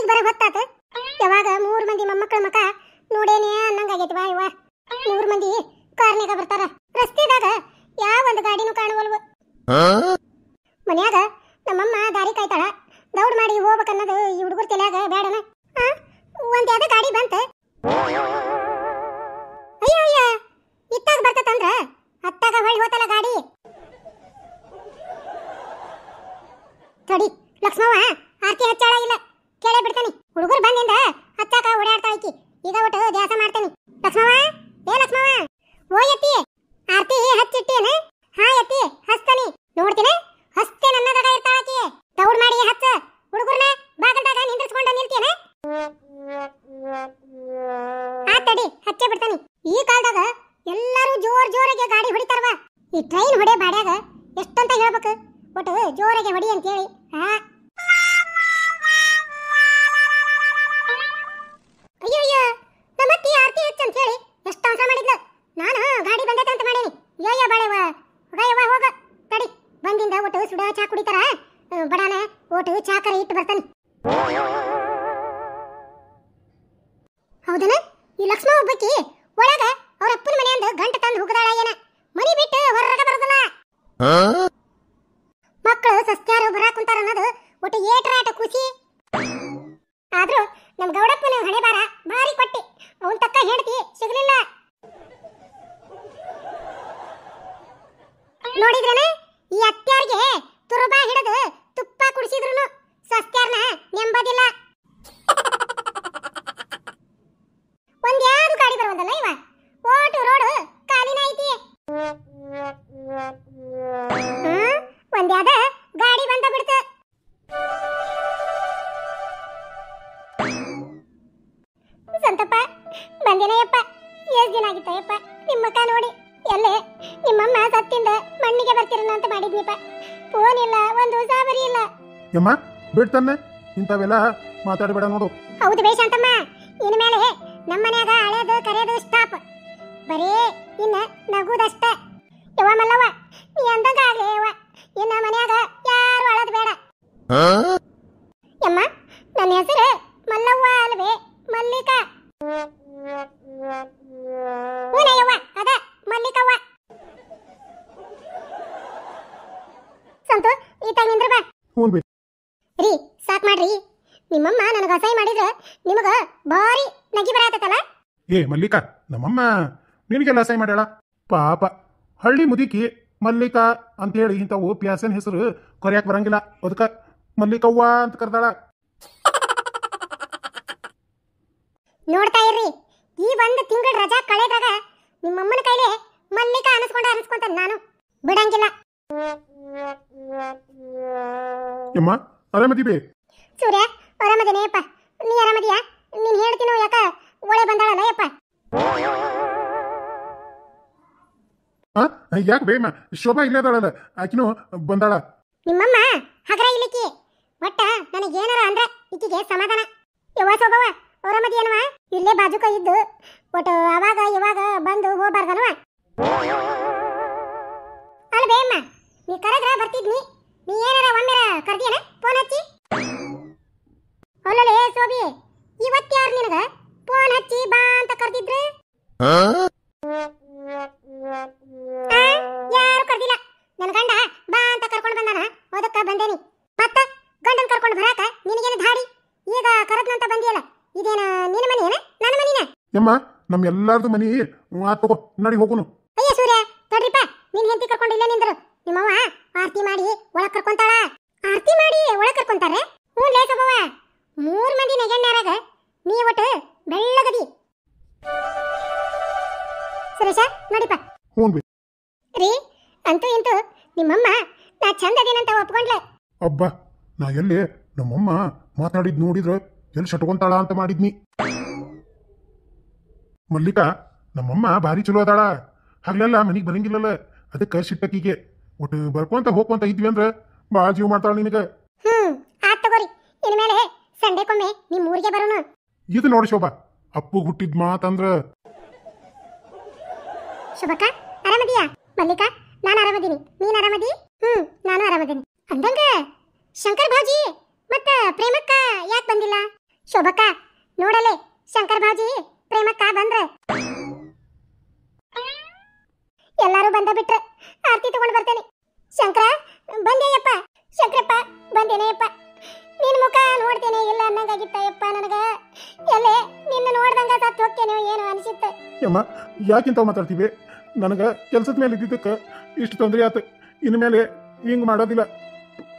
ಬರ ಹೊತ್ತಾತ ಯಾವಾಗ 3 ಮಂದಿ ಮೊಮ್ಮಕ್ಕಳ ಮಕ ನೋಡೇನೆ ಅನ್ನಂಗಾಗೈತಿ ವಾ ಇವ 3 ಮಂದಿ ಕಾರ್ನ್ಯಾಗ ಬರ್ತಾರ ರಸ್ತೆದಾಗ ಯಾವ ಒಂದು ಗಾಡಿನೂ ಕಾಣವಲ್ವ ಮನ್ಯಾಗ ನಮ್ಮಮ್ಮ ದಾರಿ ಕಾಯ್ತಾಳ ದೌಡ್ ಮಾಡಿ ಹೋಗ್ಬೇಕನ್ನೋದು ಈ ಹುಡುಗರ ತಲೆಯಾಗ ಬೇಡನ ಒಂದ್ ಯಾವ್ದ ಗಾಡಿ ಬಂತ ಅಯ್ಯ ಅಯ್ಯ ಇತ್ತಾಗ ಬರ್ತತಂದ್ರ ಅತ್ತಾಗ ಹೊಳ್ಳಿ ಹೋತಲ್ಲ ಗಾಡಿ ತಡಿ ಲಕ್ಷ್ಮವ್ವ ಆರ್ತಿ ಹಚ್ಚಾಳ ಇಲ್ಲ ಕೇಳೇ ಬಿಡ್ತಾನಿ ಹುಡುಗರು ಬಂದಿಂದ ಹತ್ತಾಕ ಓಡಾಡ್ತಾ ಐಕಿ ಈಗ ಒಟ್ಟು ದ್ಯಾಸ ಮಾಡ್ತಾನಿ ಲಕ್ಷ್ಮವ್ವ ಏ ಲಕ್ಷ್ಮವ್ವ ಓ ಯತ್ತಿ ಆರ್ತಿ ಹಚ್ಚಿಟ್ಟೇನ ಹಾ ಯತ್ತಿ ಹಚ್ತಾನಿ ನೋಡ್ತೀನಿ ಹಸ್ತೆ ನನ್ನದಾಗ ಇರ್ತಾಳಕಿ ದೌಡ್ ಮಾಡಿ ಹಚ್ಚ ಹುಡುಗರ್ನ ಬಾಗಲ್ದಾಗ ನಿಂದ್ರಿಸ್ಕೊಂಡ ನಿಲ್ತೇನ ಆ ತಡಿ ಹಚ್ಚೆ ಬಿಡ್ತಾನಿ ಈ ಕಾಲದಾಗ ಎಲ್ಲರೂ ಜೋರಾಗಿ ಗಾಡಿ ಹೊಡಿತಾರವ ಈ ಟ್ರೈನ್ ಹೊಡೆ ಬಾಡ್ಯಾಗ ಎಷ್ಟಂತ ಹೇಳ್ಬೇಕು ಒಟ್ಟು ಜೋರಾಗಿ ಹೊಡಿ ಅಂತ ಹೇಳಿ ಅಯ್ಯೋ ಅಯ್ಯೋ ನಮ್ಮತ್ತಿ ಆರ್ತಿ ಹೆಚ್ಚು ಅಂತ ಹೇಳಿ ಎಷ್ಟು ಅವಸರ ಮಾಡಿದ್ಲು ನಾನು ಗಾಡಿ ಬಂದೈತೆ ಅಂತ ಮಾಡೀನಿ ಅಯ್ಯೋ ಬಾಳೆವ ಹೋಗಯ್ಯವ ಹೋಗ ತಡಿ ಬಂದಿಂದ ಒಟ್ಟು ಸುಡ ಚಾ ಕುಡಿತಾರ ಬಡಾನ ಒಟ್ಟು ಚಾಕರ ಇಟ್ಟು ಬರ್ತಾನೆ ಹೌದನ ಈ ಲಕ್ಷ್ಮ ಒಬ್ಬಕಿ ಒಳಗ ಅವ್ರ ಅಪ್ಪನ ಮನೆಯಿಂದ ಗಂಟೆ ತಂದು ಹುಗದಾಳ ಏನ ಮನಿ ಬಿಟ್ಟು ಹೊರಗ ಬರದಲ್ಲ ಮಕ್ಕಳು ಸಸ್ತ್ಯಾರು ಬರಾಕ್ ಕುಂತಾರ ಅನ್ನೋದು ಒಟ್ಟು ಏಟರಾಟ ಖುಷಿ ಆದ್ರೂ ನಮ್ ಗೌಡಪ್ಪನ ಹಣೆ ಬಾರ ಭಾರಿ ಕೊಟ್ಟಿ ಅವನ್ ತಕ್ಕ ಹೇಳ್ತಿ ಸಿಗ್ಲಿಲ್ಲ ನೋಡಿದ್ರನ ಈ ಅತ್ಯಾರಿಗೆ ತುರುಬಾ ಹಿಡಿದು ತುಪ್ಪ ಕುಡಿಸಿದ್ರು ಸಸ್ತ್ಯಾರ್ನ ನೆಂಬದಿಲ್ಲ ಒಂದ್ ಯಾವ್ದು ಗಾಡಿ ಬರೋದಲ್ಲ ಇವ ಓಟು ರೋಡು ಕಾಲಿನ ಐತಿ ಒಂದ್ ಯಾವ್ದ ಗಾಡಿ ಬಂದ ಬಿಡ್ತು ಸಂತಪ್ಪ ಬಂದೇನಯ್ಯಪ್ಪ ಎಷ್ಟ್ ದಿನ ಆಗಿತ್ತಯ್ಯಪ್ಪ ನಿಮ್ಮಕ್ಕ ನೋಡಿ ಎಲ್ಲೇ ನಿಮ್ಮಮ್ಮ ಸತ್ತಿಂದ ಮಣ್ಣಿಗೆ ಬರ್ತಿರನ ಅಂತ ಮಾಡಿದ್ನಿಪ್ಪ ಫೋನ್ ಇಲ್ಲ ಒಂದು ಸಾಬರಿ ಇಲ್ಲ ಯಮ್ಮ ಬಿಡ್ತಾನೆ ಇಂಥವೆಲ್ಲ ಮಾತಾಡಬೇಡ ನೋಡು ಹೌದು ಬೇ ಶಾಂತಮ್ಮ ಇನ್ ಮೇಲೆ ನಮ್ಮ ಮನ್ಯಾಗ ಹಳೇದು ಕರೆಯೋದು ಸ್ಟಾಪ್ ಬರೀ ಇನ್ನ ನಗುದಷ್ಟ ಯವ್ವ ಮಲ್ಲವ್ವ ನೀ ಅಂದಂಗ ಆಗ್ಲಿ ಯವ್ವ ಇನ್ನ ಮನ್ಯಾಗ ಯಾರು ಅಳದ್ ಬೇಡ ಯಮ್ಮ ನನ್ನ ಹೆಸರು ಮಲ್ಲವ್ವ ಅಲ್ವೇ ಮಲ್ಲಿಕಾ ಹೂನಯ್ಯವ್ವ ಅದ ಮಲ್ಲಿಕವ್ವ ಸಂತು ಈತಾಗ ನಿಂದ್ರ ಬಾ ಹ್ಞೂ ಬಿ ರೀ ಸಾಕ್ ಮಾಡ್ರಿ ನಿಮ್ಮಮ್ಮ ನನಗ ಅಸಹ್ಯ ಮಾಡಿದ್ರ ನಿಮಗ ಭಾರಿ ನಗಿ ಬರತೈತಲ್ಲ ಏ ಮಲ್ಲಿಕಾ ನಮ್ಮಮ್ಮ ನಿನಗೆಲ್ಲ ಅಸಹ್ಯ ಮಾಡ್ಯಾಳ ಪಾಪ ಹಳ್ಳಿ ಮುದುಕಿ ಮಲ್ಲಿಕಾ ಅಂತ ಹೇಳಿ ಇಂಥವು ಪ್ಯಾಸನ್ ಹೆಸರು ಕೊರಿಯಾಕ್ ಬರಂಗಿಲ್ಲ ಅದಕ್ಕ ಮಲ್ಲಿಕವ್ವ ಅಂತ ಕರ್ದಾಳ ನೋಡ್ತಾ ಇರ್ರಿ ಈ ಒಂದು ತಿಂಗಳ ರಜಾ ಕಳೆದಾಗ ನಿಮ್ಮಮ್ಮನ ಕೈಲೇ ಮಲ್ಲಿಕಾ ಅನಿಸ್ಕೊಂತ ನಾನು ಬಿಡಂಗಿಲ್ಲ ಯಮ್ಮ ಆರಾಮದಿ ಬೇ ಸೂರ್ಯ ಆರಾಮದೇನೆಯಪ್ಪ ನೀ ಆರಾಮದಿಯಾ ನೀನ್ ಹೇಳ್ತೀನೋ ಯಾಕ ಒಳೆ ಬಂದಾಳಲ್ಲ ಯಪ್ಪ ಯಾಕೆ ಬೇಮ ಶೋಭಾ ಇಲ್ಲದಾಳಲ್ಲ ಆಕಿನೂ ಬಂದಾಳ ನಿಮ್ಮಮ್ಮ ಹಗರ ಇಲ್ಲಿಕ್ಕಿ ಒಟ್ಟ ನನಗೇನಾರ ಅಂದ್ರ ಈಕಿಗೆ ಸಮಾಧಾನ ಯವ್ವ ಸೋಬವ್ವ ಆರಾಮದಿಯನವ ಇಲ್ಲೇ ಬಾಜುಕ ಇದ್ದು ಒಟ್ಟು ಅವಾಗ ಇವಾಗ ಬಂದು ಹೋಗ್ಬಾರ್ದಲ್ವ ಅಲ್ಲ ಬೇಮ್ಮ ನೀ ಕರೆದ್ರ ಬರ್ತಿದ್ನಿ ನೀ ಏನಾರ ಒಮ್ಮೆರ ಕರ್ದಿಯನ ಫೋನ್ ಹಚ್ಚಿ ಅಲ್ಲಲೇ ಸೋಬಿ ಇವತ್ತು ಯಾರು ನಿನಗ ಫೋನ್ ಹಚ್ಚಿ ಬಾ ಅಂತ ಕರ್ದಿದ್ರು ಯಾರು ಕರ್ದಿಲ್ಲ ನನ್ನ ಗಂಡ ಬಾ ಅಂತ ಕರ್ಕೊಂಡು ಬಂದಾನ ಅದಕ್ಕ ಬಂದೇನಿ ಮತ್ತ ಗಂಡನ್ ಕರ್ಕೊಂಡು ಬರಾಕ ನಿನಗೇನು ಧಾಡಿ ಈಗ ಕರೆದ್ನಂತ ಬಂದಿಯಲ್ಲ ಇದೇನ ನಿನ್ನ ಮನೆಯೇನ ನನ್ನ ಮನಿನ ಯಮ್ಮ ನಮ್ ಎಲ್ಲಾರ್ದು ಮನಿ ತಗೋ ನಡಿ ಹೋಗುನು ಅಯ್ಯ ಸೂರ್ಯ ತಡ್ರಿಪ್ಪ ನಿನ್ ಹೆಂಡತಿ ಕರ್ಕೊಂಡು ಇಲ್ಲೇ ನಿಂದ್ರು ನಿಮ್ಮವ್ವ ಆರತಿ ಮಾಡಿ ಒಳಗ್ ಕರ್ಕೊಂತಾಳ ಆರತಿ ಮಾಡಿ ಒಳಗ್ ಕರ್ಕೊಂತಾರೆ ಹ್ಞೂ ಲೇ ಸೊಬವ್ವ 3 ಮಂದಿ ನೆಗೆಣ್ಣಾರಾಗ ನೀ ಒಟ್ಟು ಬೆಳ್ಳಗದಿ ಸುರೇಶ ನೋಡಿಪ್ಪ ಹ್ಞೂ ಬಿ ರೀ ಅಂತೂ ಇಂತೂ ನಿಮ್ಮಮ್ಮ ನಾ ಚಂದ ಅದೇನಂತ ಒಪ್ಕೊಂಡ್ಲೆ ಅಬ್ಬಾ ನಾ ಎಲ್ಲಿ ನಮ್ಮಮ್ಮ ಮಾತಾಡಿದ್ ನೋಡಿದ್ರ ಎಲ್ಲಿ ಶಟ್ಕೊಂತಾಳ ಅಂತ ಮಾಡಿದ್ನಿ ಮಲ್ಲಿಕಾ ನಮ್ಮಮ್ಮ ಭಾರಿ ಚಲೋ ಅದಾಳ ಹಗ್ಲೆಲ್ಲ ಮನಿಗ್ ಬರಂಗಿಲ್ಲಲ್ಲ ಅದಕ್ಕೆ ಸಿಟ್ಟಕ್ಕಿಗೆ ಒಟ್ಟು ಬರ್ಕೊಂತ ಹೋಗ್ಕೊಂತ ಇದ್ವಿ ಅಂದ್ರ ಭಾಳ ಜೀವ ಮಾಡ್ತಾಳ ನಿನಗ ಆತ್ ತಗೋರಿ ಇನ್ಮೇಲೆ ಸಂಡೆಕೊಮ್ಮೆ ನಿಮ್ ಊರಿಗೆ ಬರೋಣ ಇದು ನೋಡಿ ಶೋಭಾ ಅಪ್ಪು ಹುಟ್ಟಿದ್ ಮಾತಂದ್ರ ಶುಭಕ್ಕ ಆರಾಮದಿಯಾ ಮಲ್ಲಿಕಾ ನಾನು ಆರಾಮದೀನಿ ನೀನ್ ಆರಾಮದಿ ನಾನು ಆರಾಮದೀನಿ ಅಂದಂಗ ಶಂಕರ್ ಭಾಜಿ ಮತ್ತ ಪ್ರೇಮಕ್ಕ ಯಾಕೆ ಬಂದಿಲ್ಲ ಎಲ್ಲಾರು ಬಂದ ಬಿಟ್ರ ಆರತಿ ತಗೊಂಡ್ ಬರ್ತೇನೆ. ಶಂಕರ ಬಂದೇಯಪ್ಪ, ಶಂಕರಪ್ಪ ಬಂದೇನೆಯಪ್ಪ. ನಿನ್ ಮುಖ ನೋಡ್ತೇನೆ ಇಲ್ಲ ಅನ್ನಂಗಾಗಿತ್ತಯ್ಯಪ್ಪ ನನಗ. ಎಲ್ಲೇ ನಿನ್ನ ನೋಡ್ದಂಗ ಸತ್ತು ಹೋಗ್ತೇನೆ ಏನೋ ಅನಿಸಿತ್ತ. ಯಮ್ಮ ಯಾಕಿಂತ ಮಾತಾಡ್ತೀವಿ? ನನಗೆ ಕೆಲ್ಸದ ಮೇಲೆ ಇದ್ದಿದ್ದಕ್ಕೆ ಇಷ್ಟು ತೊಂದರೆ ಆತು. ಇನ್ಮೇಲೆ ಹಿಂಗೆ ಮಾಡೋದಿಲ್ಲ.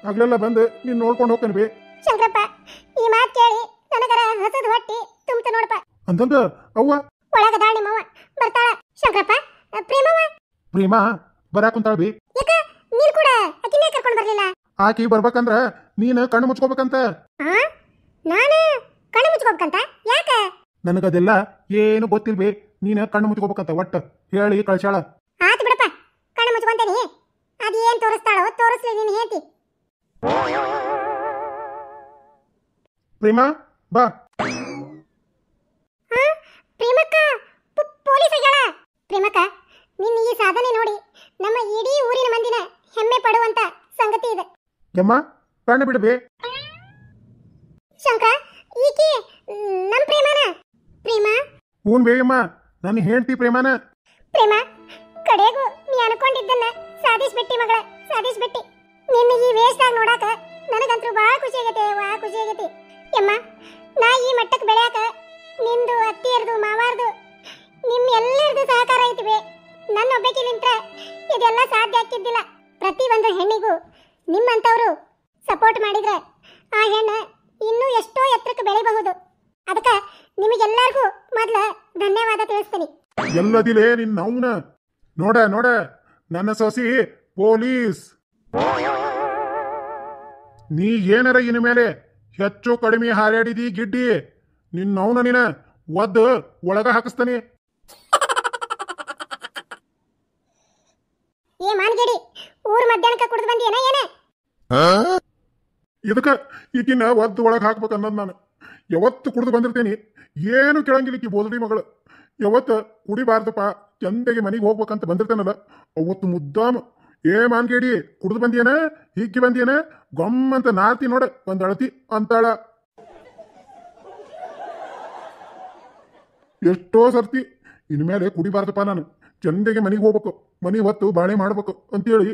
ಹಗಲೆಲ್ಲ ಬಂದು ನೀನು ನೋಡ್ಕೊಂಡು ಹೋಗ್ತೇನೆ ಬೇ. ಶಂಕರಪ್ಪ ಈ ಮಾತು ಕೇಳಿ ನನಗರ ಹಸದ ಹೊಟ್ಟಿ ತುಂಬ್ತ ನೋಡಪ್ಪ. ಅಂತಂದ ಅವ್ವ ಒಳಗ ದಾಳಿ ಮವ್ವ ಬರ್ತಾಳ. ಶಂಕರಪ್ಪ ಪ್ರೇಮವ್ವ ಪ್ರೇಮಾ ಬರಾಕ್ ಕುಂತಾಳ ಬಿ. ಯಾಕ ನೀನ್ ಕೂಡ ಆಕಿನೇ ಕರ್ಕೊಂಡ್ ಬರ್ಲಿಲ್ಲ? ಆಕಿ ಬರ್ಬೇಕಂದ್ರ ನೀನು ಕಣ್ಣು ಮುಚ್ಕೋಬೇಕಂತ. ನಾನು ಕಣ್ಣು ಮುಚ್ಕೋಬೇಕಂತ? ಯಾಕ? ನನಗದೆಲ್ಲ ಏನು ಗೊತ್ತಿಲ್ಬೇ. ನೀನು ಕಣ್ಣು ಮುಚ್ಕೋಬೇಕಂತ ಒಟ್ಟ ಹೇಳಿ ಕಳ್ಸಾಳ. ಆತು ಬಿಡಪ್ಪ, ಕಣ್ಣು ಮುಚ್ಕೊಂತೇನಿ. ಅದೇನ್ ತೋರಿಸ್ತಾಳೋ ತೋರಿಸ್ಲಿ ನೀನು ಹೇಳ್ತಿ. ಪ್ರೇಮಾ ಬಾ. ಪ್ರೇಮಕ್ಕ ಪೊಲೀಸ್ ಆಗ್ಯಾಳ. ಪ್ರೇಮಕ್ಕ ನಿನ್ನ ಈ ಸಾಧನೆ ನೋಡಿ ನಮ್ಮ ಇಡೀ ಊರಿನ ಮಂದಿನ ಹೆಮ್ಮೆ ಪಡುವಂತ ಸಂಗತಿ ಇದೆ. ಯಮ್ಮ ಕಣ್ಣು ಬಿಡಬೇ. ಶಂಕರ ಈಕಿ ನಮ್ ಪ್ರೇಮನ? ಪ್ರೇಮಾ ಹೂನ್ ಬೇಯಮ್ಮ, ನನ್ನ ಹೆಂಡತಿ ಪ್ರೇಮಾನ. ಪ್ರೇಮ ಕಡೆಗೂ ನೀ ಅನ್ಕೊಂಡಿದ್ದನ್ನ ಸಾಧಿಸ್ಬಿಟ್ಟಿ ಮಗಳ, ಸಾಧಿಸ್ಬಿಟ್ಟಿ. ನಿನ್ನ ಈ ವೇಷದಾಗ ನೋಡಾಕ ನನಗಂತೂ ಬಹಳ ಖುಷಿ ಆಗೈತೆ, ಬಹಳ ಖುಷಿ ಆಗೈತಿ. ಯಮ್ಮ ನಾ ಈ ಮಟ್ಟಕ್ಕೆ ಬೆಳೆಯಾಕ ನಿಂದು ಅತ್ತಿಯರ್ದು ಮಾವಾರ್ದು ನಿಮ್ಮ ಎಲ್ಲರದು ಸಹಕಾರ ಐತಿವೆ. ನನ್ನ ಒಬ್ಬಕಿಲಿಂತ್ರ ಇದೆಲ್ಲ ಸಾಧ್ಯ ಆಗ್ತಿದ್ದಿಲ್ಲ. ಪ್ರತಿ ಒಂದು ಹೆಣ್ಣಿಗೂ ನಿಮ್ಮಂತವ್ರು ಸಪೋರ್ಟ್ ಮಾಡಿದ್ರೆ ಆ ಹೆಣ್ಣು ಇನ್ನೂ ಎಷ್ಟೋ ಎತ್ತರಕ್ಕೆ ಬೆಳಿಬಹುದು. ಅದಕ್ಕೆ ನಿಮಗೆಲ್ಲರಿಗೂ ಮೊದಲ ಧನ್ಯವಾದ ತಿಳಿಸ್ತೀನಿ. ಎಲ್ಲದಿಲೇ ನಿನ್ನ ಅವನ ನೋಡ ನೋಡ ನನ್ನ ಸೊಸಿ ಪೊಲೀಸ್. ನೀ ಏನರ ಇನ್ ಮೇಲೆ ಹೆಚ್ಚು ಕಡಿಮೆ ಹಾರಾಡಿದಿ ಗಿಡ್ಡಿ, ನಿನ್ನ ಅವನ ನೀನ ಒದ್ದು ಒಳಗ ಹಾಕಿಸ್ತಾನೆ. ಏ ಮಾನ್ಗೇಡಿ, ಊರ್ ಮಧ್ಯಾಹ್ನಕ್ಕೆ ಕುಡಿದು ಬಂದಿಯೇನ ಏನ? ಇದಕ್ಕ ಈಕಿನ ಒದ್ದು ಒಳಗೆ ಹಾಕ್ಬೇಕು ಅನ್ನೋದು ನಾನು. ಯಾವತ್ತು ಕುಡಿದು ಬಂದಿರ್ತೇನಿ, ಏನು ಕೇಳಂಗಿಲ್ಲ ಈಕಿ ಬೋದಡಿ ಮಗಳು. ಯಾವತ್ತು ಕುಡಿಬಾರ್ದಪ್ಪ, ಚಂದಗೆ ಮನೆಗೆ ಹೋಗ್ಬೇಕಂತ ಬಂದಿರ್ತೇನಲ್ಲ ಅವತ್ತು ಮುದ್ದಾಮ ಏ ಮಾನ್ಗೇಡಿ ಕುಡಿದು ಬಂದಿಯೇನ, ಹಿಕ್ಕಿ ಬಂದಿಯೇನ, ಗಮ್ಮಂತ ನಾರ್ತಿ ನೋಡ ಒಂದ್ ಅಳತಿ ಅಂತಾಳ. ಎಷ್ಟೋ ಸರ್ತಿ ಇನ್ಮೇಲೆ ಕುಡಿಬಾರ್ದಪ್ಪ ನಾನು, ಚಂದಗೆ ಮನೆಗೆ ಹೋಗ್ಬೇಕು, ಮನೆ ಹೊತ್ತು ಬಾಳೆ ಮಾಡ್ಬೇಕು ಅಂತೇಳಿ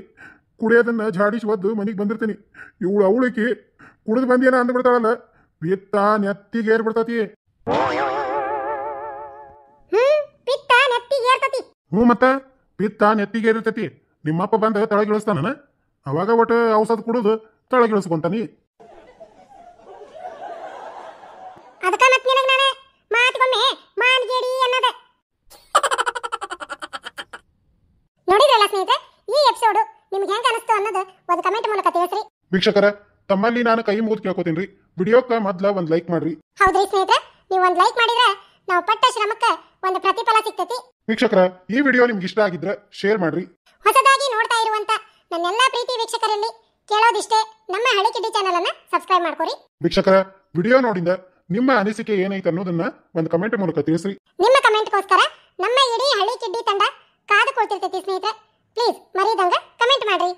ಕುಡಿಯೋದನ್ನ ಝಾಡಿಸಿ ಒದ್ದು ಮನೆಗೆ ಬಂದಿರ್ತೀನಿ. ಇವಳು ಅವಳಿಕೆ ಕುಡಿದು ಬಂದಿಯೇನ ಅಂದ್ಬಿಡ್ತಾಳಲ್ಲ, ಬಿತ್ತ ನೆತ್ತಿಗೆ ಏರ್ಬಿಡ್ತತಿ. ಪಿತ್ತ ನೆತ್ತಿಗೆ ಏರ್ತತಿ. ಮತ್ತ ಪಿತ್ತ ನೆತ್ತಿಗೆ ಏರ್ತತಿ. ನಿಮ್ಮಪ್ಪ ಬಂದ ತಳಗಿಳಿಸ್ತಾನ, ಅವಾಗ ಒಟ್ಟು ಔಷಧ ಕುಡಿದು ತಳಗಿಳಿಸ್ಕೊಂತಾನಿ. ಅದಕ್ಕ ಮತ್ ನಿನಗ ನಾನು ಮಾತುಗೊಮ್ಮೆ ಮಾನ್ಗೇಡಿ ಅನ್ನೋದ. ನೋಡಿದ್ರಲ್ಲ ಸ್ನೇಹಿತರೆ, ಈ ಎಪಿಸೋಡ್ ನಿಮ್ಗೆ ಹೆಂಗ ಅನಿಸ್ತು ಅನ್ನೋದು ಒಂದು ಕಮೆಂಟ್ ಮೂಲಕ ತಿಳಿಸ್ರಿ. ವೀಕ್ಷಕರ, ತಮ್ಮಲ್ಲಿ ನಾನು ಕೈ ಮುಗಿದು ಕೇಳ್ಕೊತೀನಿ, ವಿಡಿಯೋಕ್ಕೆ ಮೊದಲ ಒಂದು ಲೈಕ್ ಮಾಡ್ರಿ. ಹೌದ್ರಿ ಸ್ನೇಹಿತರೆ, ನೀವು ಒಂದು ಲೈಕ್ ಮಾಡಿದ್ರೆ ನಾವು ಪಟ್ಟ ಶ್ರಮಕ್ಕೆ ಒಂದು ಪ್ರತಿಫಲ ಸಿಗ್ತೈತಿ. ವೀಕ್ಷಕರ, ಈ ವಿಡಿಯೋ ನಿಮ್ಗೆ ಇಷ್ಟ ಆಗಿದ್ರೆ ಶೇರ್ ಮಾಡ್ರಿ. ಹೊಸದಾಗಿ ನೋಡ್ತಾ ಇರುವಂತ ನನ್ನೆಲ್ಲ ಪ್ರೀತಿ ವೀಕ್ಷಕರಲ್ಲಿ ಕೇಳೋದಿಷ್ಟೇ, ನಮ್ಮ ಹಳ್ಳಿ ಕಿಡ್ಡಿ ಚಾನೆಲ್ ಅನ್ನ ಸಬ್ಸ್ಕ್ರೈಬ್ ಮಾಡ್ಕೊರಿ. ವೀಕ್ಷಕರ, ವಿಡಿಯೋ ನೋಡಿದ ನಿಮ್ಮ ಅನಿಸಿಕೆ ಏನೈತೆ ಅನ್ನೋದನ್ನ ಒಂದು ಕಮೆಂಟ್ ಮೂಲಕ ತಿಳಿಸ್ರಿ. ನಿಮ್ಮ ಕಮೆಂಟ್ಗೋಸ್ಕರ ನಮ್ಮ ಇಡೀ ಹಳ್ಳಿ ಕಿಡ್ಡಿ ತಂಡ ಕಾದು ಕೊಡ್ತಿರ್ತೈತಿ ಸ್ನೇಹಿತರೆ. ಪ್ಲೀಸ್ ಮರೀದಂಗ ಕಮೆಂಟ್ ಮಾಡ್ರಿ.